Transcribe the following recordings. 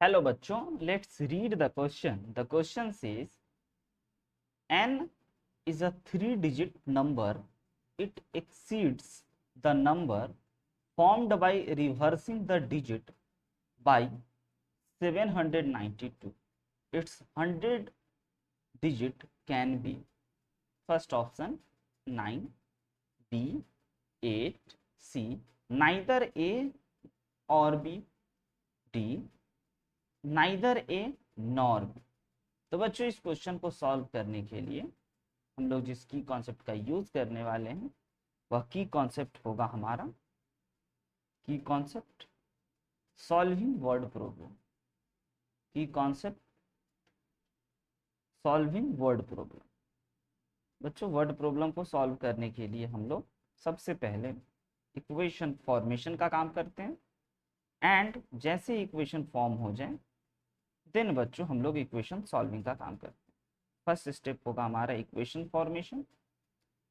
Hello bachcho, let's read the question. The question says n is a 3-digit number. It exceeds the number formed by reversing the digit by 792. Its 100 digit can be first option 9, B, 8, C, neither A or B, D, neither A nor be. तो बच्चों इस question को solve करने के लिए हम लोग जिस की कॉन्सेप्ट का यूज करने वाले हैं वह की कॉन्सेप्ट होगा हमारा की कॉन्सेप्ट सॉल्विंग वर्ड प्रॉब्लम। की कॉन्सेप्ट सॉल्विंग वर्ड प्रॉब्लम। बच्चों वर्ड प्रॉब्लम को सॉल्व करने के लिए हम लोग सबसे पहले इक्वेशन फॉर्मेशन का काम करते हैं एंड जैसे इक्वेशन फॉर्म हो जाए देन बच्चों हम लोग इक्वेशन सॉल्विंग का काम करते हैं। फर्स्ट स्टेप होगा हमारा equation formation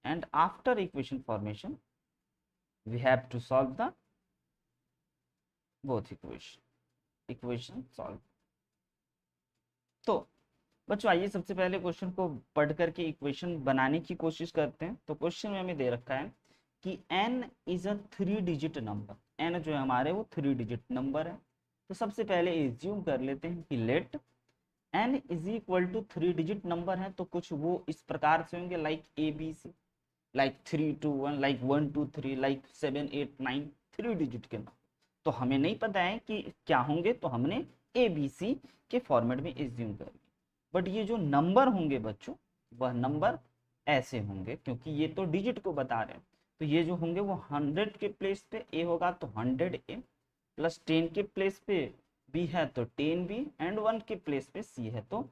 and after equation formation we have to solve the both equation solve. तो बच्चों आइए सबसे पहले क्वेश्चन को पढ़ करके इक्वेशन बनाने की कोशिश करते हैं। तो क्वेश्चन में हमें दे रखा है कि n is a three digit number. n जो है हमारे वो 3-डिजिट नंबर है। तो सबसे पहले एज्यूम कर लेते हैं कि let n is equal to three digit number है। तो कुछ वो इस प्रकार से होंगे like A B C, like 3 2 1, like 1 2 3, like 7 8 9, three digit के नंबर। तो हमें नहीं पता है कि क्या होंगे, तो हमने ए बी सी के फॉर्मेट में एज्यूम कर लिया। बट ये जो नंबर होंगे बच्चों वह नंबर ऐसे होंगे, क्योंकि ये तो डिजिट को बता रहे हैं। तो ये जो होंगे वो 100 के प्लेस पे ए होगा तो 100A, प्लस 10 के प्लेस पे बी है तो 10B, एंड 1 के प्लेस पे सी है। तो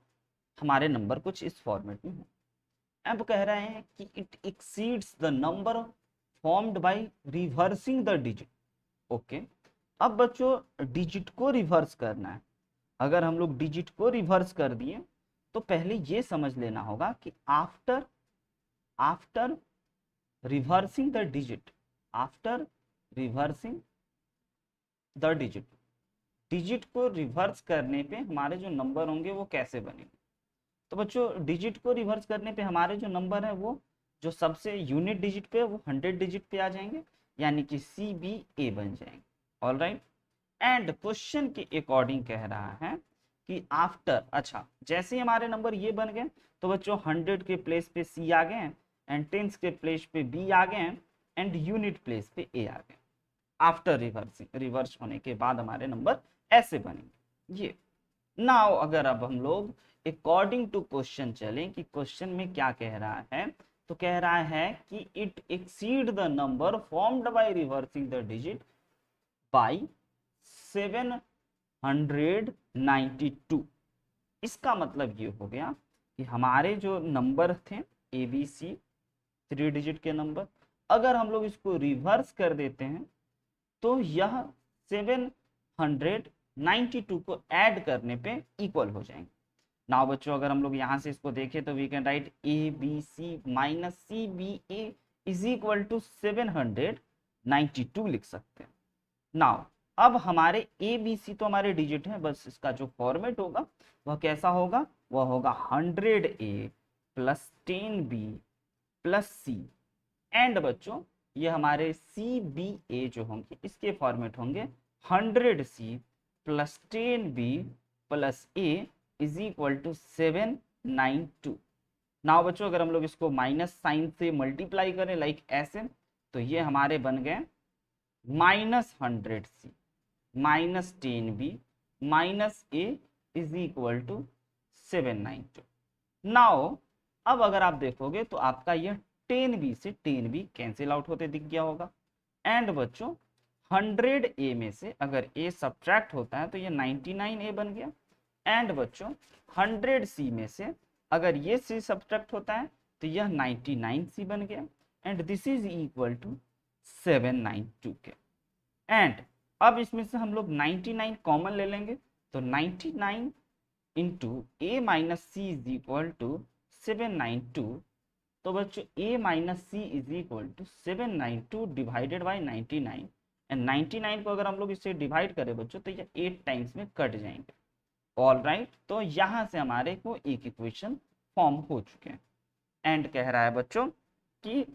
हमारे नंबर कुछ इस फॉर्मेट में हो। अब कह रहे हैं कि it exceeds the number formed by reversing the digit. Okay, अब बच्चों डिजिट को रिवर्स करना है। अगर हम लोग डिजिट को रिवर्स कर दिए तो पहले ये समझ लेना होगा कि after after reversing the digit, after reversing the digit, digit को रिवर्स करने पे हमारे जो नंबर होंगे वो कैसे बनेंगे। तो बच्चों डिजिट को रिवर्स करने पे हमारे जो नंबर है वो जो सबसे यूनिट डिजिट पे वो 100 डिजिट पे आ जाएंगे, यानी कि सी बी ए बन जाएंगे। ऑल राइट, एंड क्वेश्चन के अकॉर्डिंग कह रहा है कि आफ्टर, अच्छा जैसे ही हमारे नंबर ये बन गए तो बच्चों 100 के प्लेस पे सी आ गए एंड 10 के प्लेस पे बी आ गए एंड यूनिट प्लेस पे ए आ गए। आफ्टर रिवर्सिंग, रिवर्स होने के बाद हमारे नंबर ऐसे बनेंगे ये। नाउ अगर अब हम लोग अकॉर्डिंग टू क्वेश्चन चलें कि क्वेश्चन में क्या कह रहा है, तो कह रहा है कि it exceed the number formed by reversing the digit bye 792। इसका मतलब ये हो गया कि हमारे जो नंबर थे ए बी सी 3-डिजिट के नंबर, अगर हम लोग इसको रिवर्स कर देते हैं तो यह 792 को ऐड करने पे इक्वल हो जाएंगे। नाउ बच्चों अगर हम लोग यहाँ से इसको देखें तो we can write A B C minus C B A is equal to 792 लिख सकते हैं। नाउ अब हमारे ए बी सी तो हमारे डिजिट है, बस इसका जो फॉर्मेट होगा वह कैसा होगा, वह होगा 100A plus 10B plus C, and बच्चों ये हमारे सी बी ए जो होंगे इसके फॉर्मेट होंगे 100C plus 10B plus A is equal to 792। Now बच्चों अगर हम लोग इसको माइनस साइन से मल्टीप्लाई करें लाइक ऐसे, तो ये हमारे बन गए -100C minus 10B minus A is equal to 792। Now अब अगर आप देखोगे तो आपका यह 10B से 10B कैंसिल आउट होते दिख गया होगा, एंड बच्चों 100A में से अगर A सब्ट्रैक्ट होता है तो ये 99A बन गया, एंड बच्चों 100C में से अगर ये C सब्ट्रैक्ट होता है तो यह 99C बन गया, and this is equal to 792 के। एंड अब इसमें से हम लोग 99 कॉमन ले लेंगे तो 99 into A minus C is equal to 792। तो बच्चों a minus C is equal to 792 divided by 99, and 99 को अगर हम लोग इससे डिवाइड करें बच्चों तो ये 8 टाइम्स में कट जाएंगे। ऑल राइट, तो यहाँ से हमारे को एक इक्वेशन फॉर्म हो चुके हैं। एंड कह रहा है बच्चों कि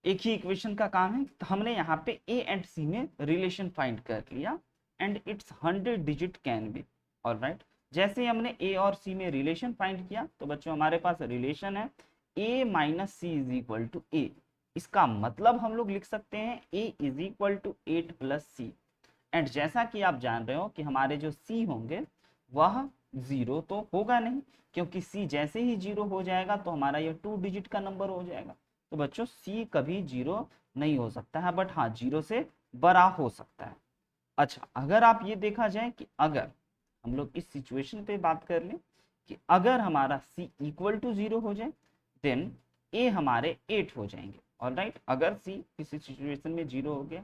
एक ही इक्वेशन का काम है, तो हमने यहाँ पे ए एंड सी में रिलेशन फाइंड कर लिया and it's 100 digit can be. All right, जैसे ही हमने ए और सी में रिलेशन फाइंड किया तो बच्चों हमारे पास रिलेशन है A minus C is equal to A. इसका मतलब हम लोग लिख सकते हैं A is equal to 8 plus C. And जैसा कि आप जान रहे हो कि हमारे जो सी होंगे वह जीरो तो होगा नहीं, क्योंकि सी जैसे ही जीरो हो जाएगा तो हमारा ये 2 डिजिट का नंबर हो जाएगा। तो बच्चों सी कभी जीरो नहीं हो सकता है, बट हाँ जीरो से बड़ा हो सकता है। अच्छा, अगर आप ये देखा जाए कि अगर हम लोग इस सिचुएशन पे बात कर लें कि अगर हमारा सी इक्वल टू जीरो हो जाए देन ए हमारे 8 हो जाएंगे। ऑल राइट, अगर सी किसी सिचुएशन में जीरो हो गया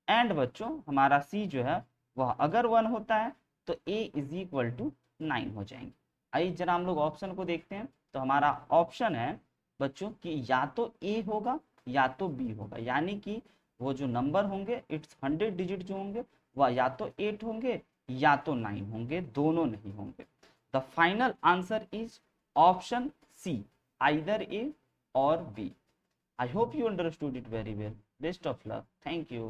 एंड बच्चों हमारा सी जो है वह अगर 1 होता है तो ए इज इक्वल टू 9 हो जाएंगे। आइए जरा हम लोग ऑप्शन को देखते हैं। तो हमारा ऑप्शन है बच्चों कि या तो ए होगा या तो बी होगा, यानी कि वो जो नंबर होंगे इट्स 100 डिजिट जो होंगे वह या तो 8 होंगे या तो 9 होंगे, दोनों नहीं होंगे। The final answer is option C, either A और B. I hope you understood it very well. Best of luck. Thank you.